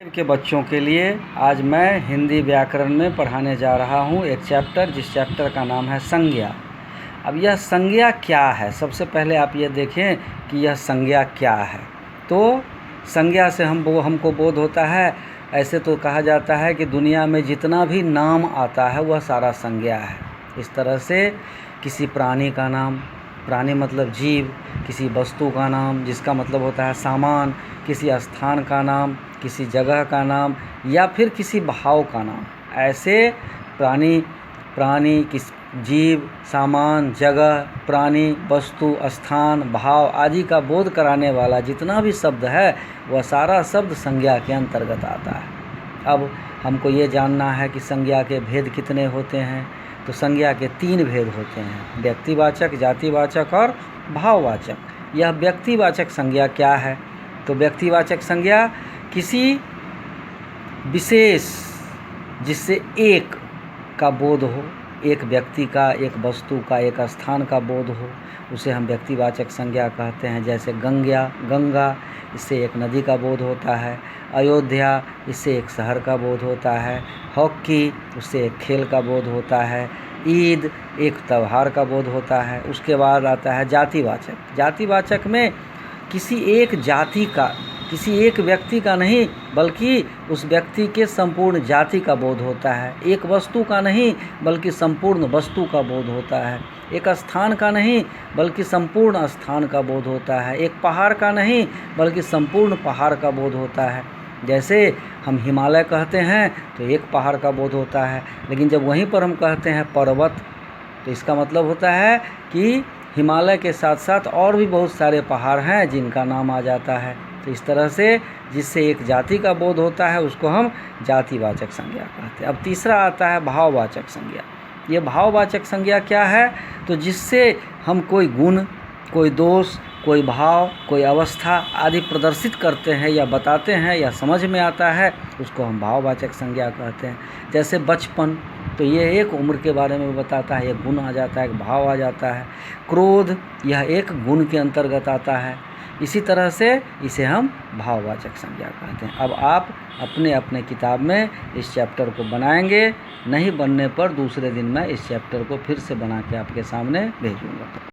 के बच्चों के लिए आज मैं हिंदी व्याकरण में पढ़ाने जा रहा हूँ एक चैप्टर, जिस चैप्टर का नाम है संज्ञा। अब यह संज्ञा क्या है, सबसे पहले आप ये देखें कि यह संज्ञा क्या है। तो संज्ञा से हमको बोध होता है, ऐसे तो कहा जाता है कि दुनिया में जितना भी नाम आता है वह सारा संज्ञा है। इस तरह से किसी प्राणी का नाम, प्राणी मतलब जीव, किसी वस्तु का नाम जिसका मतलब होता है सामान, किसी स्थान का नाम, किसी जगह का नाम, या फिर किसी भाव का नाम। ऐसे प्राणी किस जीव, सामान, जगह, प्राणी, वस्तु, स्थान, भाव आदि का बोध कराने वाला जितना भी शब्द है वह सारा शब्द संज्ञा के अंतर्गत आता है। अब हमको ये जानना है कि संज्ञा के भेद कितने होते हैं। तो संज्ञा के 3 भेद होते हैं, व्यक्तिवाचक, जातिवाचक और भाववाचक। यह व्यक्तिवाचक संज्ञा क्या है? तो व्यक्तिवाचक संज्ञा किसी विशेष जिससे एक का बोध हो, एक व्यक्ति का, एक वस्तु का, एक स्थान का बोध हो, उसे हम व्यक्तिवाचक संज्ञा कहते हैं। जैसे गंगा, इससे एक नदी का बोध होता है। अयोध्या, इससे एक शहर का बोध होता है। हॉकी, उससे एक खेल का बोध होता है। ईद, एक त्यौहार का बोध होता है। उसके बाद आता है जातिवाचक। जातिवाचक में किसी एक जाति का, किसी एक व्यक्ति का नहीं बल्कि उस व्यक्ति के संपूर्ण जाति का बोध होता है। एक वस्तु का नहीं बल्कि संपूर्ण वस्तु का बोध होता है। एक स्थान का नहीं बल्कि संपूर्ण स्थान का बोध होता है। एक पहाड़ का नहीं बल्कि संपूर्ण पहाड़ का बोध होता है। जैसे हम हिमालय कहते हैं तो एक पहाड़ का बोध होता है, लेकिन जब वहीं पर हम कहते हैं पर्वत तो इसका मतलब होता है कि हिमालय के साथ साथ और भी बहुत सारे पहाड़ हैं जिनका नाम आ जाता है। तो इस तरह से जिससे एक जाति का बोध होता है उसको हम जातिवाचक संज्ञा कहते हैं। अब तीसरा आता है भाववाचक संज्ञा। ये भाववाचक संज्ञा क्या है? तो जिससे हम कोई गुण, कोई दोष, कोई भाव, कोई अवस्था आदि प्रदर्शित करते हैं या बताते हैं या समझ में आता है, उसको हम भाववाचक संज्ञा कहते हैं। जैसे बचपन, तो ये एक उम्र के बारे में बताता है, एक गुण आ जाता है, एक भाव आ जाता है। क्रोध, यह एक गुण के अंतर्गत आता है। इसी तरह से इसे हम भाववाचक संज्ञा कहते हैं। अब आप अपने अपने किताब में इस चैप्टर को बनाएंगे, नहीं बनने पर दूसरे दिन मैं इस चैप्टर को फिर से बना के आपके सामने भेजूँगा।